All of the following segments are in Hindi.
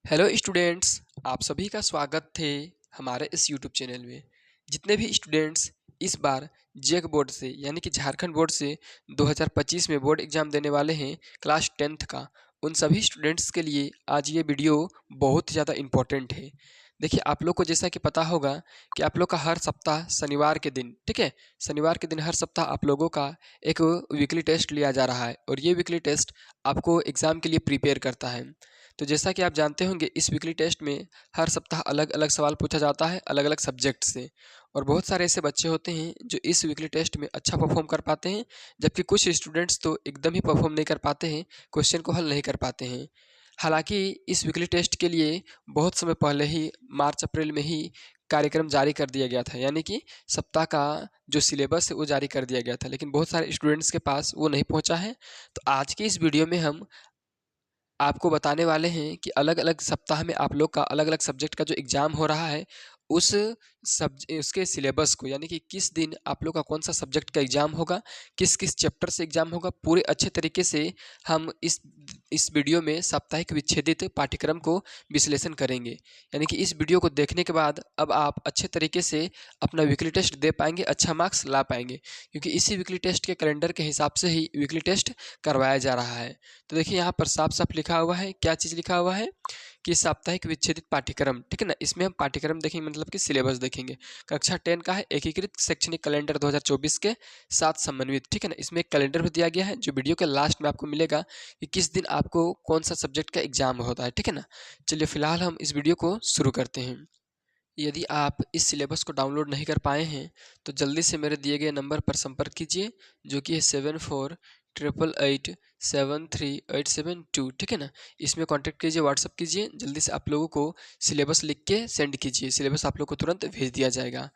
हेलो स्टूडेंट्स, आप सभी का स्वागत थे हमारे इस यूट्यूब चैनल में। जितने भी स्टूडेंट्स इस बार जेक बोर्ड से यानी कि झारखंड बोर्ड से 2025 में बोर्ड एग्ज़ाम देने वाले हैं क्लास 10th का, उन सभी स्टूडेंट्स के लिए आज ये वीडियो बहुत ज़्यादा इम्पोर्टेंट है। देखिए, आप लोग को जैसा कि पता होगा कि आप लोग का हर सप्ताह शनिवार के दिन, ठीक है, शनिवार के दिन हर सप्ताह आप लोगों का एक वीकली टेस्ट लिया जा रहा है और ये वीकली टेस्ट आपको एग्ज़ाम के लिए प्रिपेयर करता है। तो जैसा कि आप जानते होंगे, इस वीकली टेस्ट में हर सप्ताह अलग अलग सवाल पूछा जाता है अलग अलग सब्जेक्ट से। और बहुत सारे ऐसे बच्चे होते हैं जो इस वीकली टेस्ट में अच्छा परफॉर्म कर पाते हैं, जबकि कुछ स्टूडेंट्स तो एकदम ही परफॉर्म नहीं कर पाते हैं, क्वेश्चन को हल नहीं कर पाते हैं। हालांकि इस वीकली टेस्ट के लिए बहुत समय पहले ही मार्च अप्रैल में ही कार्यक्रम जारी कर दिया गया था, यानी कि सप्ताह का जो सिलेबस है वो जारी कर दिया गया था, लेकिन बहुत सारे स्टूडेंट्स के पास वो नहीं पहुंचा है। तो आज के इस वीडियो में हम आपको बताने वाले हैं कि अलग-अलग सप्ताह में आप लोग का अलग-अलग सब्जेक्ट का जो एग्ज़ाम हो रहा है, उस उसके सिलेबस को, यानी कि किस दिन आप लोग का कौन-सा सब्जेक्ट का एग्ज़ाम होगा, किस-किस चैप्टर से एग्ज़ाम होगा, पूरे अच्छे तरीके से हम इस वीडियो में साप्ताहिक विच्छेदित पाठ्यक्रम को विश्लेषण करेंगे। यानी कि इस वीडियो को देखने के बाद अब आप अच्छे तरीके से अपना वीकली टेस्ट दे पाएँगे, अच्छा मार्क्स ला पाएँगे, क्योंकि इसी वीकली टेस्ट के कैलेंडर के हिसाब से ही वीकली टेस्ट करवाया जा रहा है। तो देखिए, यहाँ पर साफ-साफ लिखा हुआ है, क्या चीज़ लिखा हुआ है कि साप्ताहिक विच्छेदित पाठ्यक्रम, ठीक है ना? इसमें हम पाठ्यक्रम देखेंगे, मतलब कि सिलेबस देखेंगे। कक्षा 10 का है एकीकृत शैक्षणिक कैलेंडर 2024 के साथ समन्वित, ठीक है ना? इसमें एक कैलेंडर भी दिया गया है जो वीडियो के लास्ट में आपको मिलेगा कि किस दिन आपको कौन-सा सब्जेक्ट का एग्ज़ाम होता है, ठीक है ना? चलिए फिलहाल हम इस वीडियो को शुरू करते हैं। यदि आप इस सिलेबस को डाउनलोड नहीं कर पाए हैं, तो जल्दी से मेरे दिए गए नंबर पर संपर्क कीजिए, जो कि है 7488873872, ठीक है ना? इसमें कॉन्टैक्ट कीजिए, व्हाट्सअप कीजिए, जल्दी से आप लोगों को सिलेबस लिख के सेंड कीजिए, सिलेबस आप लोग को तुरंत भेज दिया जाएगा।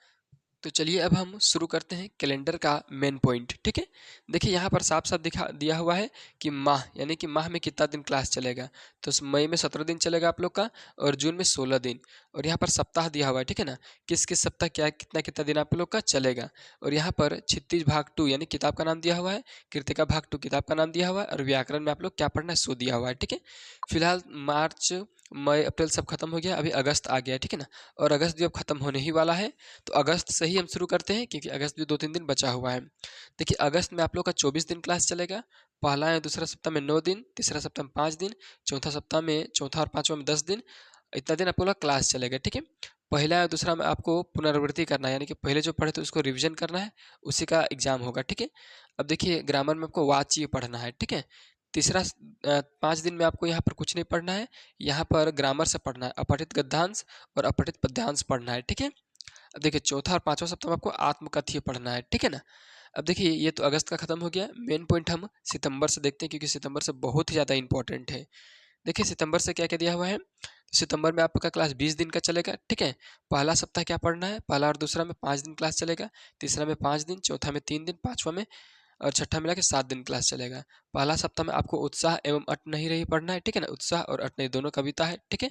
तो चलिए अब हम शुरू करते हैं कैलेंडर का मेन पॉइंट, ठीक है। देखिए, यहाँ पर साफ साफ दिखा दिया हुआ है कि माह, यानी कि माह में कितना दिन क्लास चलेगा। तो मई में 17 दिन चलेगा आप लोग का, और जून में 16 दिन। और यहाँ पर सप्ताह दिया हुआ है, ठीक है ना, किस किस सप्ताह क्या कितना कितना दिन आप लोग का चलेगा। और यहाँ पर क्षितिज भाग 2 यानी किताब का नाम दिया हुआ है, कृतिका भाग 2 किताब का नाम दिया हुआ है, और व्याकरण में आप लोग क्या पढ़ना है सो दिया हुआ है, ठीक है। फिलहाल मार्च मई अप्रैल सब खत्म हो गया, अभी अगस्त आ गया, ठीक है ना। और अगस्त भी अब खत्म होने ही वाला है, तो अगस्त से ही हम शुरू करते हैं, क्योंकि अगस्त भी 2-3 दिन बचा हुआ है। देखिए, अगस्त में आप लोग का 24 दिन क्लास चलेगा। पहला या दूसरा सप्ताह में 9 दिन, तीसरा सप्ताह में 5 दिन, चौथा सप्ताह में, चौथा और पाँचवा में 10 दिन। इतना दिन आप लोग का क्लास चलेगा, ठीक है। पहला या दूसरा में आपको पुनरावृत्ति करना है, यानी कि पहले जो पढ़े थे उसको रिविजन करना है, उसी का एग्जाम होगा, ठीक है। अब देखिए, ग्रामर में आपको वाच्य पढ़ना है, ठीक है। 5 दिन में आपको यहाँ पर कुछ नहीं पढ़ना है, यहाँ पर ग्रामर से पढ़ना है, अपठित गद्यांश और अपठित पद्यांश पढ़ना है, ठीक है। अब देखिए, चौथा और पांचवा सप्ताह में आपको आत्मकथ्य पढ़ना है, ठीक है ना। अब देखिए, ये तो अगस्त का खत्म हो गया। मेन पॉइंट हम सितंबर से देखते हैं, क्योंकि सितंबर से बहुत ही ज़्यादा इंपॉर्टेंट है। देखिए, सितंबर से क्या क्या दिया हुआ है। सितंबर में आपका क्लास 20 दिन का चलेगा, ठीक है। पहला सप्ताह क्या पढ़ना है, पहला और दूसरा में 5 दिन क्लास चलेगा, तीसरा में 5 दिन, चौथा में 3 दिन, पांचवा में और छठा मिला के 7 दिन क्लास चलेगा। पहला सप्ताह में आपको उत्साह एवं अट नहीं रही पढ़ना है, ठीक है ना। उत्साह और अट नहीं दोनों कविता है, ठीक है।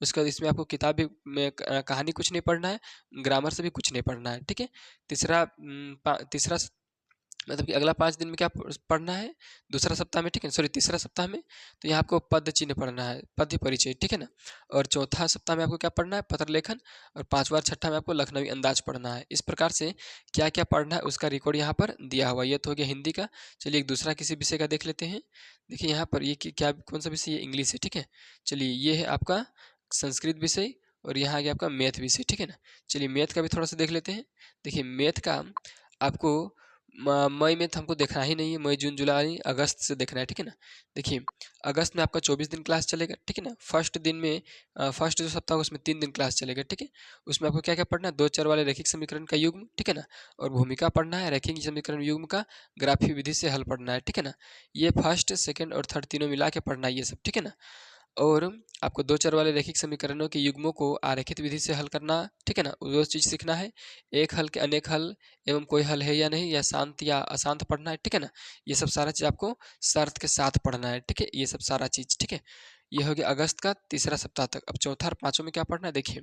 उसके बाद इसमें आपको किताब भी में कहानी कुछ नहीं पढ़ना है, ग्रामर से भी कुछ नहीं पढ़ना है, ठीक है। तीसरा मतलब कि अगला 5 दिन में क्या पढ़ना है, दूसरा सप्ताह में, ठीक है, सॉरी तीसरा सप्ताह में, तो यहाँ आपको पद चिन्ह पढ़ना है, पद्य परिचय, ठीक है ना। और चौथा सप्ताह में आपको क्या पढ़ना है, पत्र लेखन। और पांचवा और छठा में आपको लखनवी अंदाज पढ़ना है। इस प्रकार से क्या क्या पढ़ना है उसका रिकॉर्ड यहाँ पर दिया हुआ। ये तो हो गया हिंदी का। चलिए एक दूसरा किसी विषय का देख लेते हैं। देखिए, यहाँ पर ये क्या कौन सा विषय है, इंग्लिश है, ठीक है। चलिए, ये है आपका संस्कृत विषय, और यहाँ आ गया आपका मैथ विषय, ठीक है ना। चलिए मैथ का भी थोड़ा सा देख लेते हैं। देखिए, मैथ का आपको मई में तो हमको देखना ही नहीं है, मई जून जुलाई अगस्त से देखना है, ठीक है ना। देखिए, अगस्त में आपका 24 दिन क्लास चलेगा, ठीक है ना। फर्स्ट दिन में फर्स्ट जो सप्ताह होगा उसमें 3 दिन क्लास चलेगा, ठीक है। उसमें आपको क्या क्या पढ़ना है, दो चर वाले रैखिक समीकरण का युग्म, ठीक है ना। और भूमिका पढ़ना है, रैखिक समीकरण युग्म का ग्राफी विधि से हल पढ़ना है, ठीक है ना। ये फर्स्ट सेकेंड और थर्ड तीनों मिला के पढ़ना है ये सब, ठीक है ना। और आपको दो चर वाले रैखिक समीकरणों के युग्मों को आरेखित विधि से हल करना, ठीक है ना, वो चीज़ सीखना है। एक हल के अनेक हल एवं कोई हल है या नहीं, या शांत या अशांत पढ़ना है, ठीक है ना। ये सब सारा चीज़ आपको शर्त के साथ पढ़ना है, ठीक है, ये सब सारा चीज़, ठीक है। ये हो गया अगस्त का तीसरा सप्ताह तक। अब चौथा और पांचवा में क्या पढ़ना है, देखिए,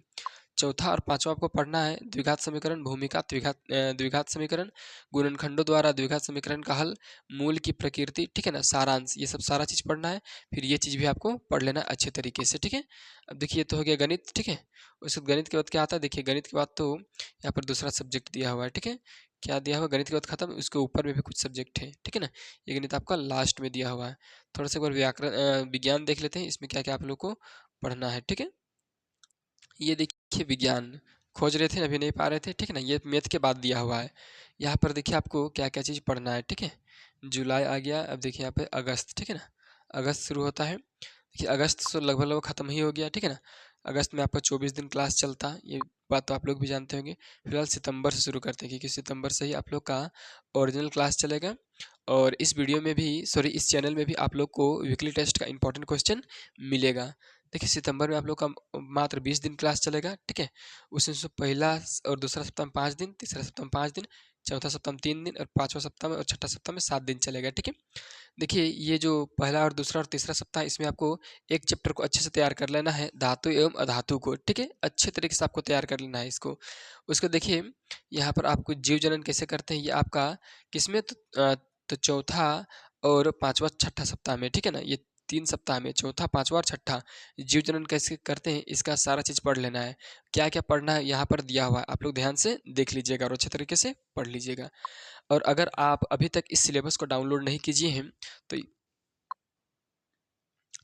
चौथा और पांचवा आपको पढ़ना है द्विघात समीकरण, भूमिका द्विघात समीकरण, गुणनखंडों द्वारा द्विघात समीकरण का हल, मूल की प्रकृति, ठीक है ना, सारांश, ये सब सारा चीज़ पढ़ना है। फिर ये चीज़ भी आपको पढ़ लेना अच्छे तरीके से, ठीक है। अब देखिए ये तो हो गया गणित, ठीक है। उसके बाद गणित के बाद क्या आता है, देखिए गणित के बाद तो यहाँ पर दूसरा सब्जेक्ट दिया हुआ है, ठीक है। क्या दिया हुआ, गणित के बाद खत्म, उसके ऊपर में भी कुछ सब्जेक्ट है, ठीक है ना। ये गणित आपका लास्ट में दिया हुआ है। थोड़ा सा एक बार विज्ञान देख लेते हैं, इसमें क्या क्या आप लोग को पढ़ना है, ठीक है। ये देखिए विज्ञान खोज रहे थे, अभी नहीं पा रहे थे, ठीक है ना। ये मैथ के बाद दिया हुआ है। यहाँ पर देखिए आपको क्या क्या चीज़ पढ़ना है, ठीक है। जुलाई आ गया, अब देखिए यहाँ पे अगस्त, ठीक है ना। अगस्त शुरू होता है, देखिए अगस्त तो लगभग लगभग ख़त्म ही हो गया, ठीक है ना। अगस्त में आपका 24 दिन क्लास चलता है, ये बात तो आप लोग भी जानते होंगे। फिलहाल सितंबर से शुरू करते हैं, क्योंकि सितंबर से ही आप लोग का ओरिजिनल क्लास चलेगा। और इस वीडियो में भी, सॉरी, इस चैनल में भी आप लोग को वीकली टेस्ट का इंपॉर्टेंट क्वेश्चन मिलेगा। देखिए सितंबर में आप लोग का मात्र 20 दिन क्लास चलेगा, ठीक है। उसमें से पहला और दूसरा सप्ताह में 5 दिन, तीसरा सप्ताह में 5 दिन, चौथा सप्ताह में 3 दिन, और पाँचवा सप्ताह में और छठा सप्ताह में 7 दिन चलेगा, ठीक है। देखिए ये जो पहला और दूसरा और तीसरा सप्ताह, इसमें आपको एक चैप्टर को अच्छे से तैयार कर लेना है, धातु एवं अधातु को, ठीक है। अच्छे तरीके से आपको तैयार कर लेना है इसको। उसको देखिए यहाँ पर आपको जीव जनन कैसे करते हैं, ये आपका किसमें तो चौथा और पांचवा छठा सप्ताह में, ठीक है ना। ये 3 सप्ताह में चौथा, पांचवा और छठा जीव जनन कैसे करते हैं, इसका सारा चीज़ पढ़ लेना है। क्या क्या पढ़ना है यहाँ पर दिया हुआ है, आप लोग ध्यान से देख लीजिएगा और अच्छे तरीके से पढ़ लीजिएगा। और अगर आप अभी तक इस सिलेबस को डाउनलोड नहीं कीजिए हैं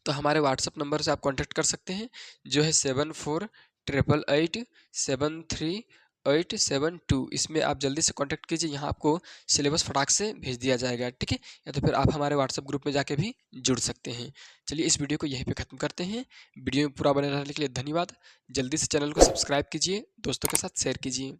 तो हमारे व्हाट्सअप नंबर से आप कांटेक्ट कर सकते हैं, जो है 7488873872। इसमें आप जल्दी से कांटेक्ट कीजिए, यहाँ आपको सिलेबस फटाक से भेज दिया जाएगा, ठीक है। या तो फिर आप हमारे व्हाट्सअप ग्रुप में जाके भी जुड़ सकते हैं। चलिए इस वीडियो को यहीं पे ख़त्म करते हैं। वीडियो में पूरा बने रहने के लिए धन्यवाद। जल्दी से चैनल को सब्सक्राइब कीजिए, दोस्तों के साथ शेयर कीजिए।